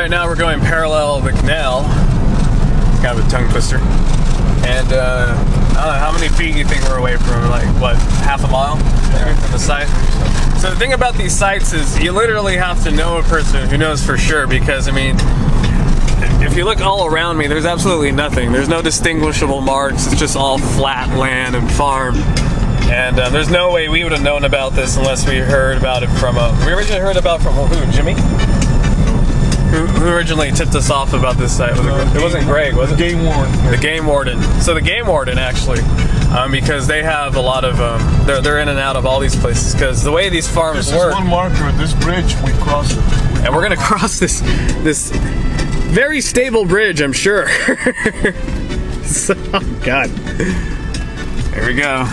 right now we're going parallel of the canal. It's kind of a tongue twister. And I don't know, how many feet do you think we're away from? Like, what, half a mile maybe from the site? So the thing about these sites is you literally have to know a person who knows for sure, because, I mean, if you look all around me, there's absolutely nothing. There's no distinguishable marks. It's just all flat land and farm. And there's no way we would have known about this unless we heard about it from we originally heard about from who? Jimmy? Who originally tipped us off about this site? It wasn't Greg, was it? The game warden. The game warden. So the game warden, actually, because they have a lot of, they're in and out of all these places, because the way these farms work. This is one marker, this bridge, we cross it. And we're going to cross this very stable bridge, I'm sure. So, oh God. There we go.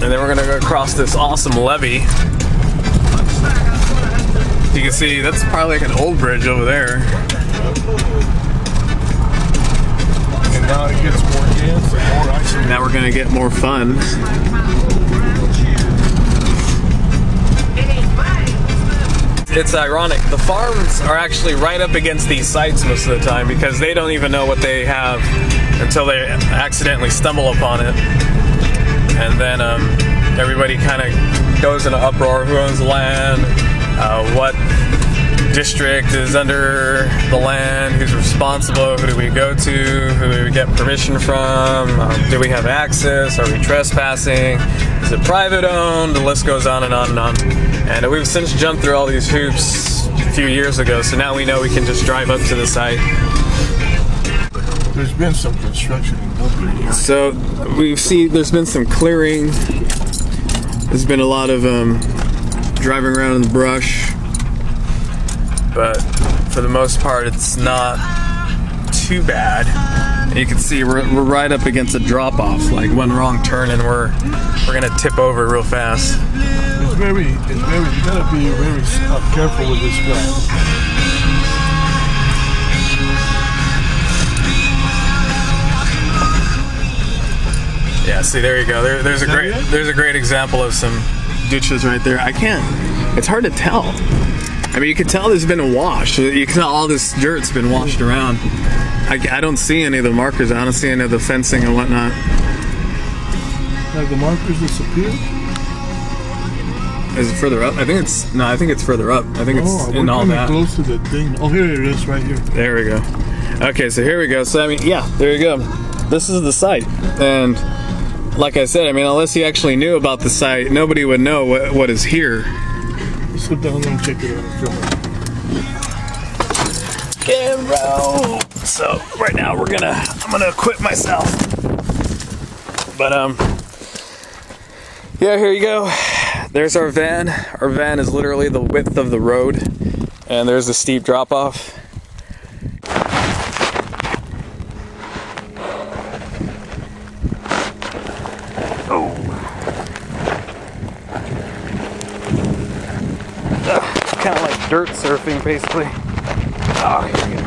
And then we're going to go across this awesome levee. You can see that's probably like an old bridge over there. And now it gets more dense and more isolated. Now we're going to get more fun. It's ironic. The farms are actually right up against these sites most of the time, because they don't even know what they have until they accidentally stumble upon it. And then everybody kind of goes in an uproar. Who owns the land? What district is under the land? Who's responsible? Who do we go to? Who do we get permission from? Do we have access? Are we trespassing? Is it private owned? The list goes on and on and on. And we've since jumped through all these hoops a few years ago, so now we know we can just drive up to the site. There's been some construction in Dublin here. So we've seen there's been some clearing. There's been a lot of driving around in the brush, but for the most part it's not too bad. And you can see we're right up against a drop-off. Like one wrong turn and we're gonna tip over real fast. You gotta be very careful with this guy. Yeah, see, there you go. There's a great example of some ditches right there. It's hard to tell. I mean, you can tell there's been a wash. You can tell all this dirt's been washed around. I don't see any of the markers. I don't see any of the fencing and whatnot. Have the markers disappeared? Is it further up? I think it's further up. I think it's in all that. Close to the thing. Oh, here it is, right here. There we go. Okay, so here we go. So I mean, yeah, there you go. This is the site, and like I said, I mean, unless you actually knew about the site, nobody would know what is here. Sit down and check it out. Camera. So right now I'm gonna quit myself. But yeah, here you go. There's our van. Our van is literally the width of the road, and there's a steep drop off. Kind of like dirt surfing, basically. Oh, here we go.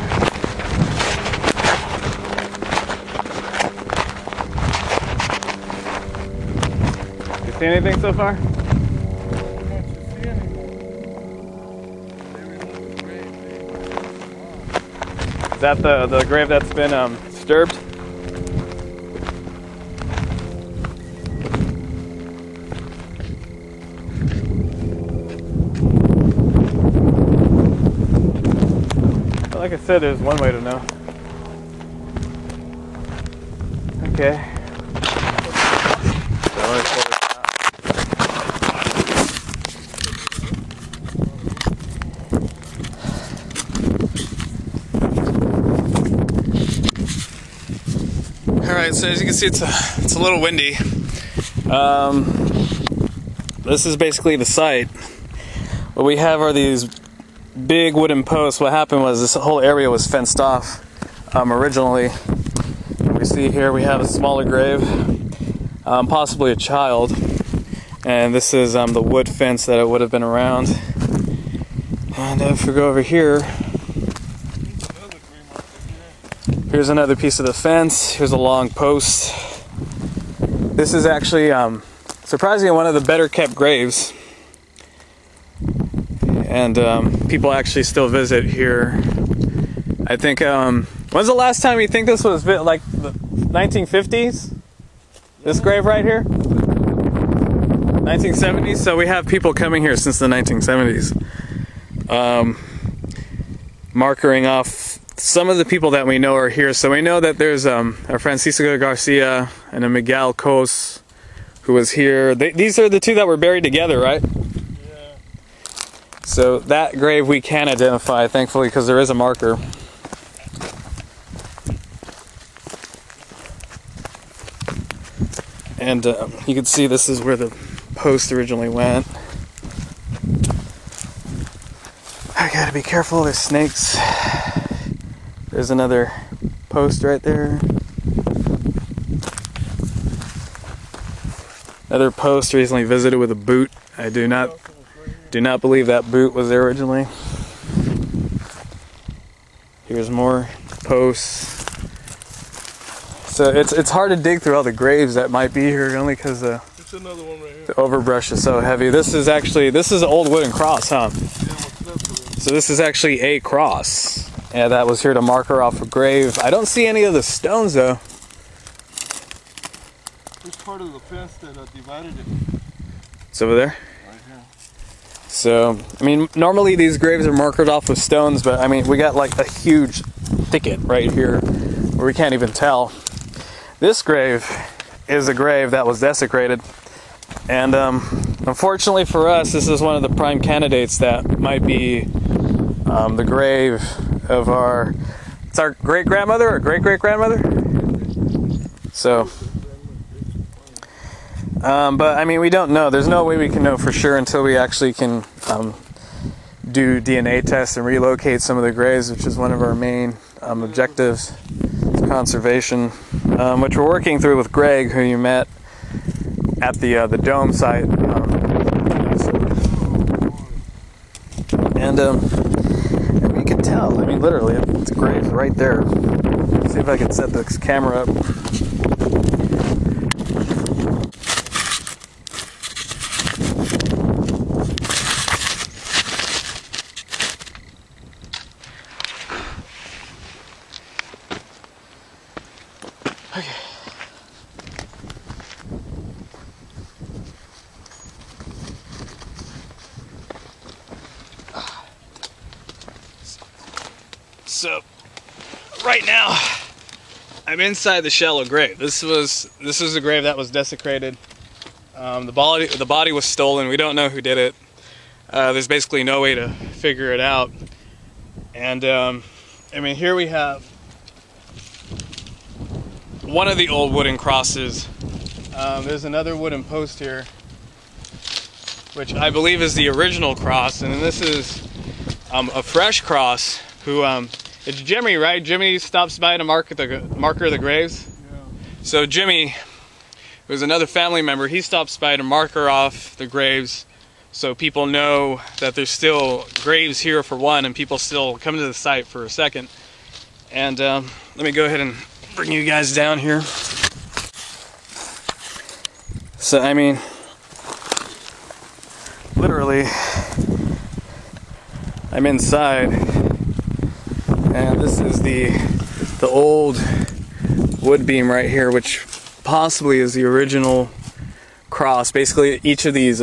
You see anything so far? Is that the grave that's been disturbed? Like I said, there's one way to know. Okay. Alright, so as you can see, it's a little windy. This is basically the site. What we have are these big wooden posts. What happened was this whole area was fenced off originally. We see here we have a smaller grave, possibly a child, and this is the wood fence that it would have been around. And if we go over here, here's another piece of the fence. Here's a long post. This is actually surprisingly one of the better kept graves. and people actually still visit here. I think, when's the last time you think this was, like, the 1950s? This grave right here? 1970s? So we have people coming here since the 1970s. Markering off some of the people that we know are here. So we know that there's a Francisco Garcia and a Miguel Cos who was here. These are the two that were buried together, right? Yeah. So that grave we can identify, thankfully, because there is a marker. And you can see this is where the post originally went. I gotta be careful, there's snakes. There's another post right there. Another post recently visited with a boot. I do not believe that boot was there originally. Here's more posts. So it's hard to dig through all the graves that might be here, only because the overbrush is so heavy. This is an old wooden cross, huh? So this is actually a cross, and that was here to marker off a grave. I don't see any of the stones though. It's part of the fence that divided it. It's over there? Right here. So, I mean, normally these graves are marked off with stones, but I mean, we got like a huge thicket right here where we can't even tell. This grave is a grave that was desecrated, and unfortunately for us, this is one of the prime candidates that might be the grave of it's our great-grandmother or great-great-grandmother? So, but I mean, we don't know. There's no way we can know for sure until we actually can do DNA tests and relocate some of the graves, which is one of our main objectives. Conservation, which we're working through with Greg, who you met at the dome site, and you can tell. I mean, literally, it's a grave right there. Let's see if I can set this camera up. Okay. So, right now, I'm inside the shallow grave. This is the grave that was desecrated. The body was stolen. We don't know who did it. There's basically no way to figure it out. And I mean, here we have one of the old wooden crosses. There's another wooden post here, which I believe is the original cross, and then this is a fresh cross. Who it's Jimmy, right? Jimmy stops by to marker the graves. Yeah. So Jimmy, who's another family member, he stops by to marker off the graves, so people know that there's still graves here for one, and people still come to the site for a second. And let me go ahead and bring you guys down here. So I mean, literally, I'm inside, and this is the old wood beam right here, which possibly is the original cross. Basically, each of these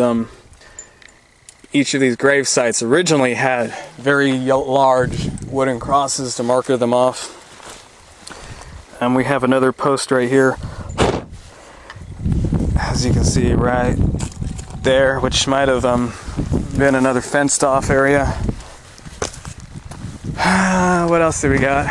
grave sites originally had very large wooden crosses to marker them off. And we have another post right here, as you can see right there, which might have been another fenced off area. What else do we got?